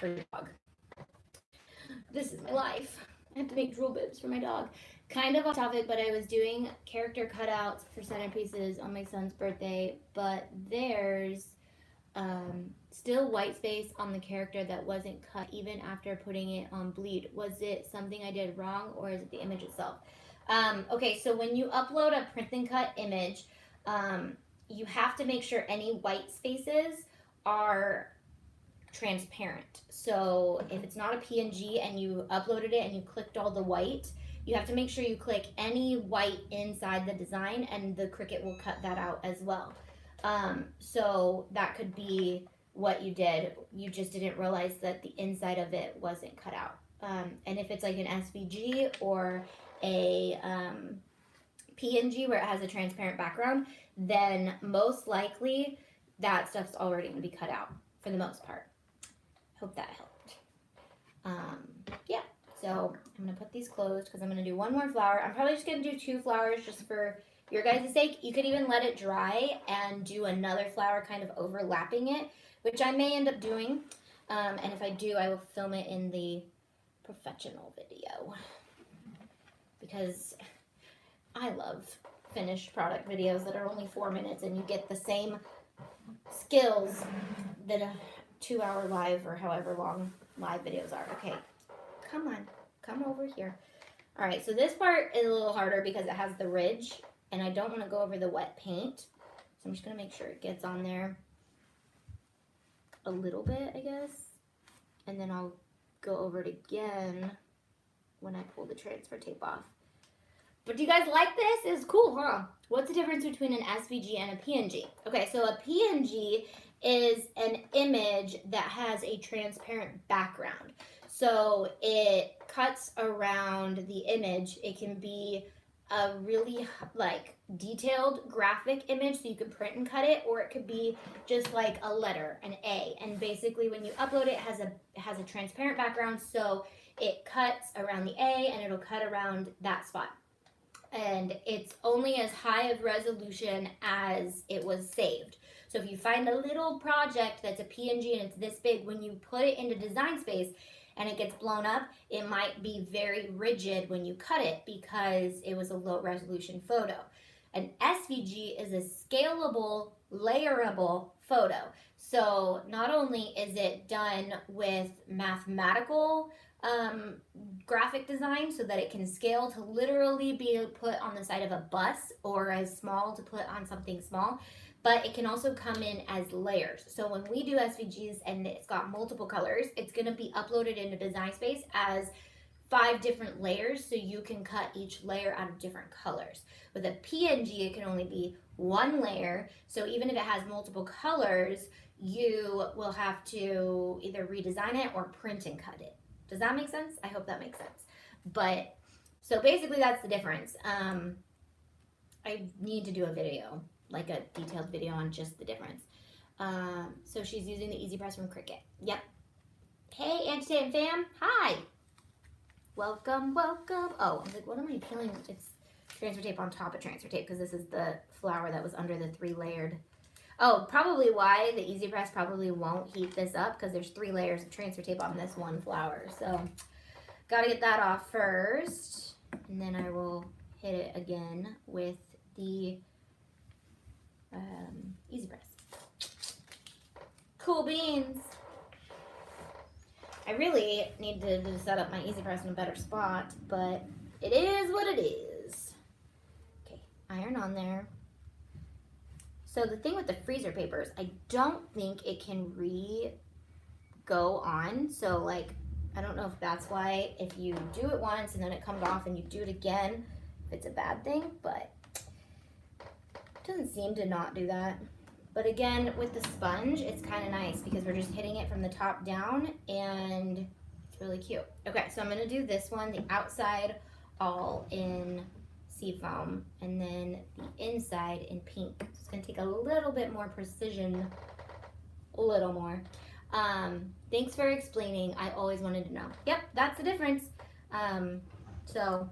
for your dog. This is my life. I have to make drool bibs for my dog. Kind of off topic, but I was doing character cutouts for centerpieces on my son's birthday, but there's still white space on the character that wasn't cut even after putting it on bleed. Was it something I did wrong, or is it the image itself? Okay, so when you upload a print and cut image, you have to make sure any white spaces are transparent. So if it's not a PNG and you uploaded it and you clicked all the white, you have to make sure you click any white inside the design and the Cricut will cut that out as well. So that could be what you did. You just didn't realize that the inside of it wasn't cut out. And if it's like an SVG or a PNG where it has a transparent background, then most likely that stuff's already going to be cut out for the most part. Hope that helped. Yeah, so I'm going to put these closed because I'm going to do one more flower. I'm probably just going to do 2 flowers just for your guys' sake. You could even let it dry and do another flower kind of overlapping it, which I may end up doing. And if I do, I will film it in the professional video because I love finished product videos that are only 4 minutes and you get the same skills that 2-hour live or however long live videos are. Okay, come on, come over here. All right, so this part is a little harder because it has the ridge, and I don't want to go over the wet paint. So I'm just gonna make sure it gets on there a little bit, I guess. And then I'll go over it again when I pull the transfer tape off. But do you guys like this? It's cool, huh? What's the difference between an SVG and a PNG? Okay, so a PNG is an image that has a transparent background. So it cuts around the image. It can be a really like detailed graphic image so you can print and cut it, or it could be just like a letter, an A. And basically when you upload it, it has a transparent background, so it cuts around the A and it'll cut around that spot. And it's only as high of resolution as it was saved. So if you find a little project that's a PNG and it's this big, when you put it into Design Space and it gets blown up, it might be very rigid when you cut it because it was a low resolution photo. An SVG is a scalable, layerable photo. So not only is it done with mathematical graphic design so that it can scale to literally be put on the side of a bus, or as small to put on something small, but it can also come in as layers. So when we do SVGs and it's got multiple colors, it's going to be uploaded into Design Space as 5 different layers, so you can cut each layer out of different colors. With a PNG, it can only be 1 layer, so even if it has multiple colors, you will have to either redesign it or print and cut it. Does that make sense? I hope that makes sense. But, so basically that's the difference. I need to do a video, like a detailed video on just the difference. So she's using the Easy Press from Cricut. Yep. Hey, Antitan fam. Hi. Welcome, welcome. Oh, I was like, what am I peeling? It's transfer tape on top of transfer tape because this is the flower that was under the 3-layered. Oh, probably why the Easy Press probably won't heat this up because there's 3 layers of transfer tape on this one flower. So, gotta get that off first. And then I will hit it again with the Easy Press. Cool beans. I really need to set up my Easy Press in a better spot, but it is what it is. Okay, iron on there. So the thing with the freezer papers, I don't think it can go on. So like, I don't know if that's why if you do it once and then it comes off and you do it again, if it's a bad thing, but it doesn't seem to not do that. But again, with the sponge, it's kind of nice because we're just hitting it from the top down and it's really cute. Okay, so I'm gonna do this one, the outside all in seafoam and then the inside in pink. So it's gonna take a little bit more precision, a little more. Thanks for explaining. I always wanted to know. Yep, that's the difference. So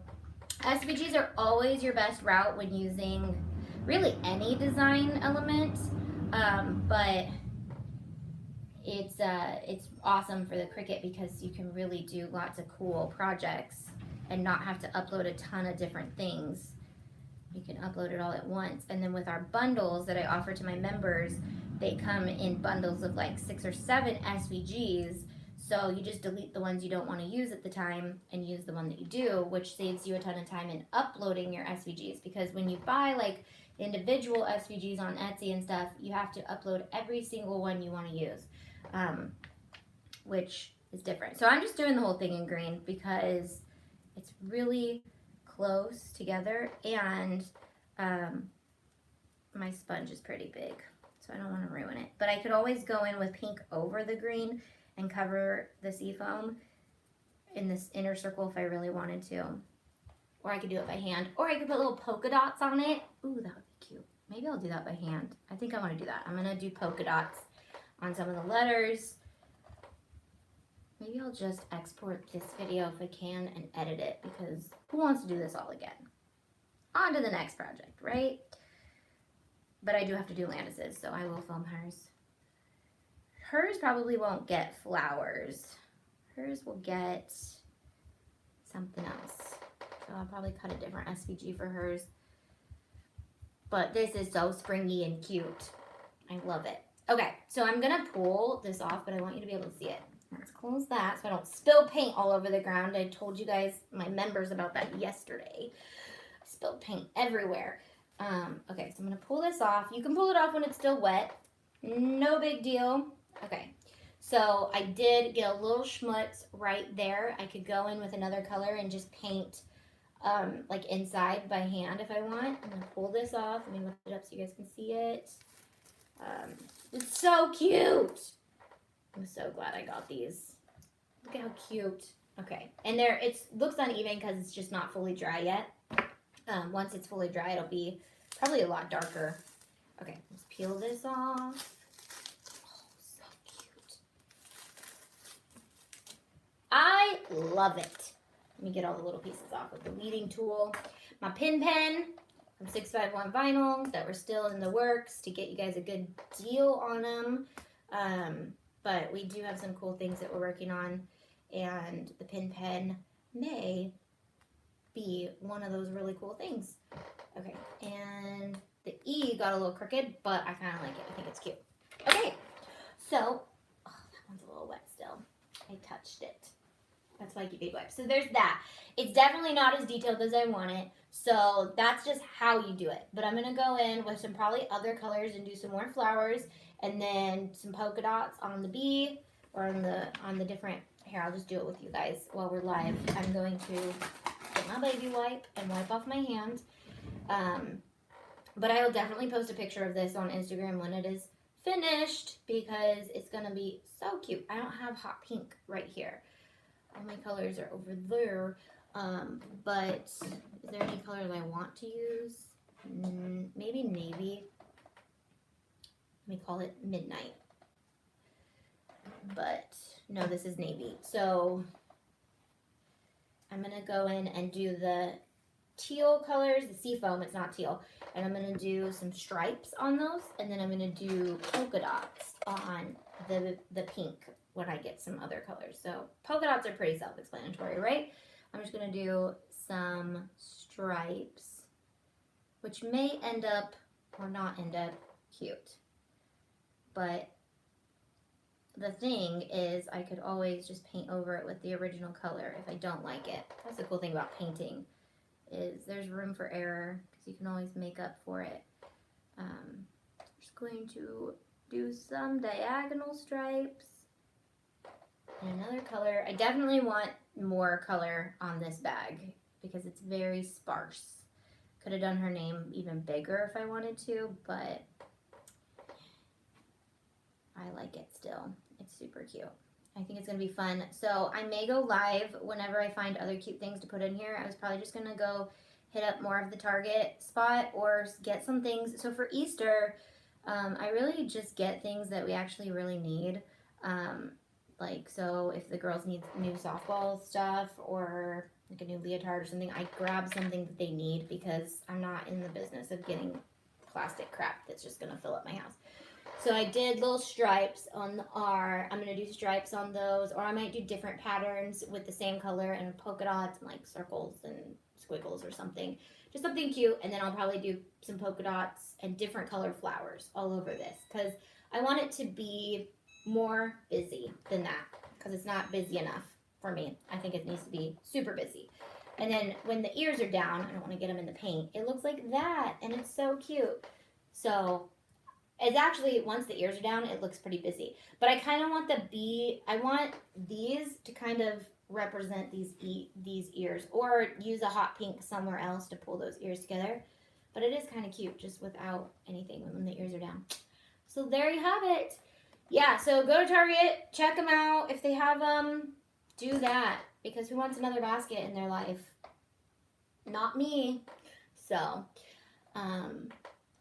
SVGs are always your best route when using really any design element, but it's awesome for the Cricut because you can really do lots of cool projects and not have to upload a ton of different things. You can upload it all at once. And then with our bundles that I offer to my members, they come in bundles of like 6 or 7 SVGs. So you just delete the ones you don't want to use at the time and use the one that you do, which saves you a ton of time in uploading your SVGs. Because when you buy like individual SVGs on Etsy and stuff, you have to upload every single one you want to use, which is different. So I'm just doing the whole thing in green because it's really close together and my sponge is pretty big, so I don't want to ruin it. But I could always go in with pink over the green and cover the seafoam in this inner circle if I really wanted to. Or I could do it by hand. Or I could put little polka dots on it. Ooh, that would be cute. Maybe I'll do that by hand. I think I want to do that. I'm going to do polka dots on some of the letters. Maybe I'll just export this video if I can and edit it because who wants to do this all again? On to the next project, right? But I do have to do Landis's, so I will film hers. Hers probably won't get flowers. Hers will get something else. So I'll probably cut a different SVG for hers. But this is so springy and cute. I love it. Okay, so I'm gonna pull this off, but I want you to be able to see it. Let's close that so I don't spill paint all over the ground. I told you guys, my members, about that yesterday. I spilled paint everywhere. Okay, so I'm gonna pull this off. You can pull it off when it's still wet. No big deal. Okay, so I did get a little schmutz right there. I could go in with another color and just paint like inside by hand if I want. I'm gonna pull this off. Let me lift it up so you guys can see it. It's so cute. I'm so glad I got these. Look at how cute. Okay, and there it looks uneven because it's just not fully dry yet. Once it's fully dry, it'll be probably a lot darker. Okay, let's peel this off. Oh, so cute. I love it. Let me get all the little pieces off with the weeding tool. My pin pen from 651 Vinyl that were still in the works to get you guys a good deal on them. But we do have some cool things that we're working on, and the pin pen may be one of those really cool things. Okay, and the E got a little crooked, but I kind of like it. I think it's cute. Okay, so, oh, that one's a little wet still. I touched it. That's why I keep baby wipes. So there's that. It's definitely not as detailed as I want it. So that's just how you do it. But I'm going to go in with some probably other colors and do some more flowers. And then some polka dots on the bee or on the different. Here, I'll just do it with you guys while we're live. I'm going to get my baby wipe and wipe off my hand. But I will definitely post a picture of this on Instagram when it is finished because it's going to be so cute. I don't have hot pink right here. All my colors are over there. But is there any colors I want to use? Maybe navy. Let me call it midnight. But no, this is navy. So I'm going to go in and do the teal colors, the sea foam, it's not teal. And I'm going to do some stripes on those. And then I'm going to do polka dots on the pink when I get some other colors. So polka dots are pretty self-explanatory, right? I'm just going to do some stripes, which may end up or not end up cute. But the thing is, I could always just paint over it with the original color if I don't like it. That's the cool thing about painting, is there's room for error because you can always make up for it. I'm just going to do some diagonal stripes and another color. I definitely want more color on this bag because it's very sparse. Could have done her name even bigger if I wanted to, but I like it still. It's super cute. I think it's going to be fun. So I may go live whenever I find other cute things to put in here. I was probably just going to go hit up more of the Target spot or get some things. So for Easter, I really just get things that we actually really need. Like, so if the girls need new softball stuff or like a new leotard or something, I grab something that they need because I'm not in the business of getting plastic crap that's just going to fill up my house. So I did little stripes on the R. I'm going to do stripes on those, or I might do different patterns with the same color and polka dots and like circles and squiggles or something. Just something cute, and then I'll probably do some polka dots and different color flowers all over this because I want it to be more busy than that because it's not busy enough for me. I think it needs to be super busy. And then when the ears are down, I don't want to get them in the paint. It looks like that, and it's so cute. So it's actually, once the ears are down, it looks pretty busy. But I kind of want I want these to kind of represent these ears, or use a hot pink somewhere else to pull those ears together. But it is kind of cute just without anything when the ears are down. So there you have it. Yeah, so go to Target, check them out. If they have them, do that. Because who wants another basket in their life? Not me. So,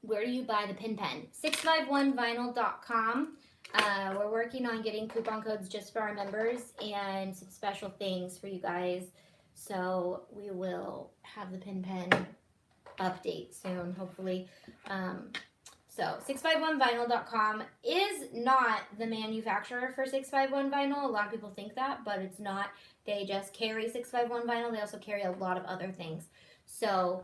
where do you buy the pin pen? 651vinyl.com. We're working on getting coupon codes just for our members and some special things for you guys. So we will have the pin pen update soon, hopefully. So 651vinyl.com is not the manufacturer for 651 Vinyl. A lot of people think that, but it's not. They just carry 651 Vinyl. They also carry a lot of other things. So,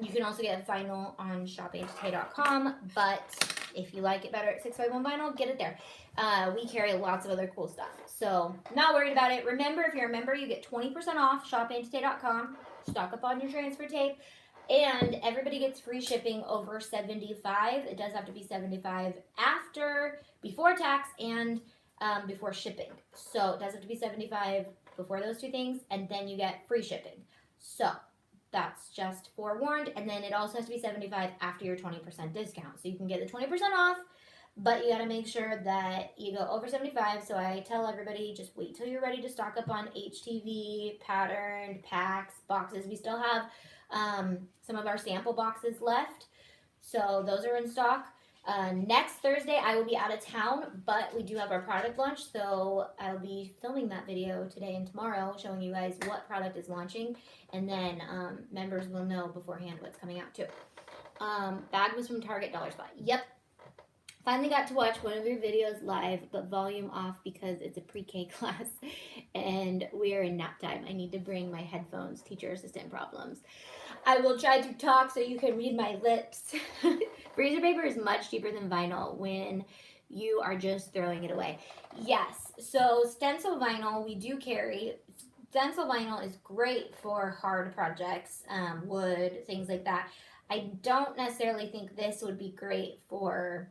you can also get vinyl on shopatoday.com, but If you like it better at 6x1 vinyl, get it there. We carry lots of other cool stuff. So not worried about it. Remember, if you're a member, you get 20% off shopantitoday.com. Stock up on your transfer tape. And everybody gets free shipping over $75. It does have to be $75 before tax and before shipping. So it does have to be $75 before those two things, and then you get free shipping. So that's just forewarned. And then it also has to be $75 after your 20% discount. So you can get the 20% off, but you got to make sure that you go over $75. So I tell everybody, just wait till you're ready to stock up on HTV, patterned, packs, boxes. We still have some of our sample boxes left. So those are in stock. Next Thursday, I will be out of town, but we do have our product launch. So I'll be filming that video today and tomorrow, showing you guys what product is launching. And then members will know beforehand what's coming out too. Bag was from Target Dollar Spot. Yep. Finally got to watch one of your videos live, but volume off because it's a pre-K class and we are in nap time. I need to bring my headphones, teacher assistant problems. I will try to talk so you can read my lips. Freezer paper is much cheaper than vinyl when you are just throwing it away. Yes, so stencil vinyl we do carry. Stencil vinyl is great for hard projects, wood, things like that. I don't necessarily think this would be great for...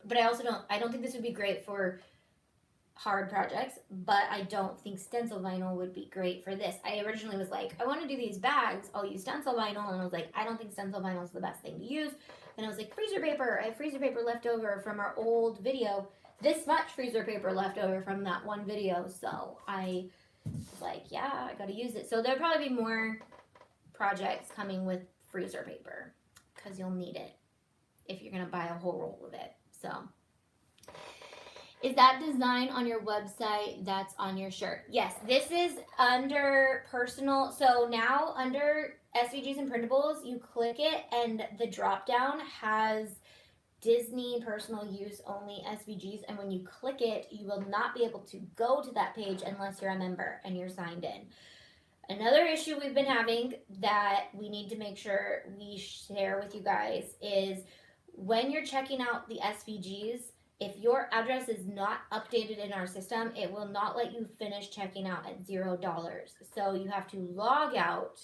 but I don't think this would be great for hard projects, but I don't think stencil vinyl would be great for this. I originally was like, I want to do these bags, I'll use stencil vinyl, and I was like, I don't think stencil vinyl is the best thing to use. And I was like, freezer paper, I have freezer paper left over from our old video, this much freezer paper left over from that one video, so I was like, yeah, I gotta use it. So there'll probably be more projects coming with freezer paper, because you'll need it if you're going to buy a whole roll of it. So, is that design on your website that's on your shirt? Yes, this is under personal. So now under SVGs and printables, you click it and the drop down has Disney personal use only SVGs. And when you click it, you will not be able to go to that page unless you're a member and you're signed in. Another issue we've been having that we need to make sure we share with you guys is when you're checking out the SVGs, if your address is not updated in our system, it will not let you finish checking out at $0. So you have to log out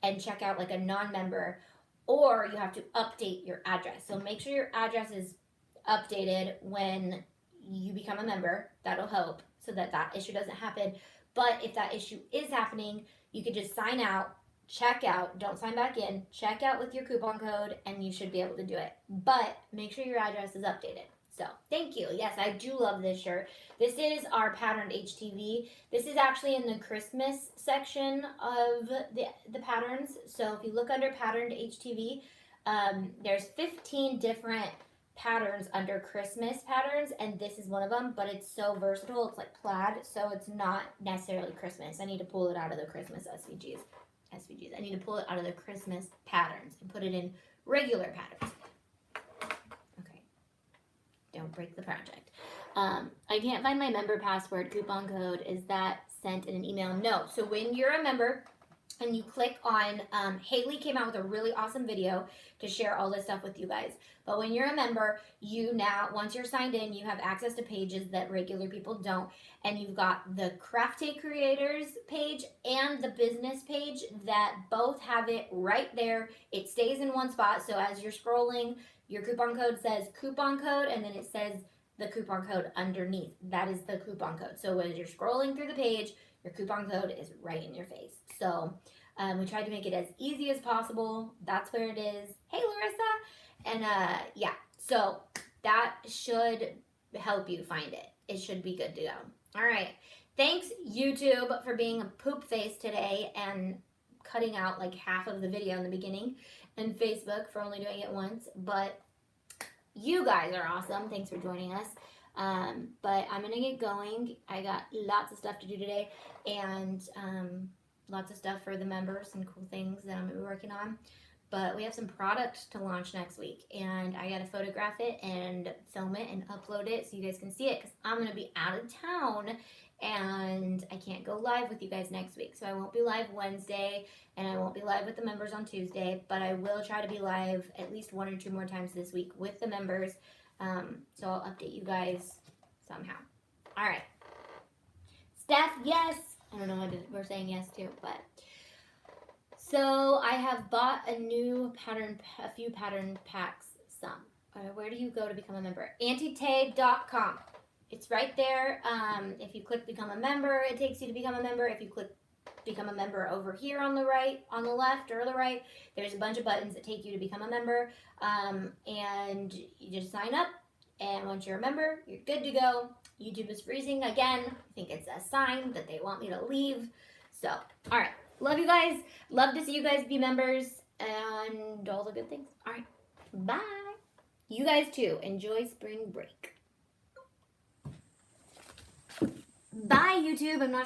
and check out like a non-member, or you have to update your address. So make sure your address is updated when you become a member. That'll help so that that issue doesn't happen. But if that issue is happening, you could just sign out, check out, don't sign back in, check out with your coupon code, and you should be able to do it. But make sure your address is updated. So, thank you. Yes, I do love this shirt. This is our patterned HTV. This is actually in the Christmas section of the patterns. So, if you look under patterned HTV, there's 15 different patterns under Christmas patterns, and this is one of them, but it's so versatile. It's like plaid, so it's not necessarily Christmas. I need to pull it out of the Christmas SVGs. I need to pull it out of the Christmas patterns and put it in regular patterns. Okay. Don't break the project. I can't find my member password coupon code. Is that sent in an email? No. So when you're a member and you click on, Haley came out with a really awesome video to share all this stuff with you guys. But when you're a member, you now, once you're signed in, you have access to pages that regular people don't. And you've got the Craft Day Creators page and the business page that both have it right there. It stays in one spot. So as you're scrolling, your coupon code says coupon code, and then it says the coupon code underneath. That is the coupon code. So as you're scrolling through the page, your coupon code is right in your face. So we tried to make it as easy as possible. That's where it is. Hey, Larissa. And yeah, so that should help you find it. It should be good to go. All right. Thanks, YouTube, for being a poop face today and cutting out like half of the video in the beginning, and Facebook for only doing it once. But you guys are awesome. Thanks for joining us. But I'm going to get going. I got lots of stuff to do today, and lots of stuff for the members and cool things that I'm going to be working on. But we have some products to launch next week, and I got to photograph it and film it and upload it so you guys can see it, because I'm going to be out of town and I can't go live with you guys next week. So I won't be live Wednesday, and I won't be live with the members on Tuesday, but I will try to be live at least 1 or 2 more times this week with the members. So I'll update you guys somehow. All right. Steph, yes. I don't know what we're saying yes to, but. So I have bought a few pattern packs, some. Where do you go to become a member? antitag.com. It's right there. If you click become a member, it takes you to become a member. If you click become a member over here on the right, on the left or the right, there's a bunch of buttons that take you to become a member. And you just sign up. And once you're a member, you're good to go. YouTube is freezing again. I think it's a sign that they want me to leave. So, all right. Love you guys. Love to see you guys be members and all the good things. All right. Bye. You guys too. Enjoy spring break. Bye, YouTube. I'm not sure.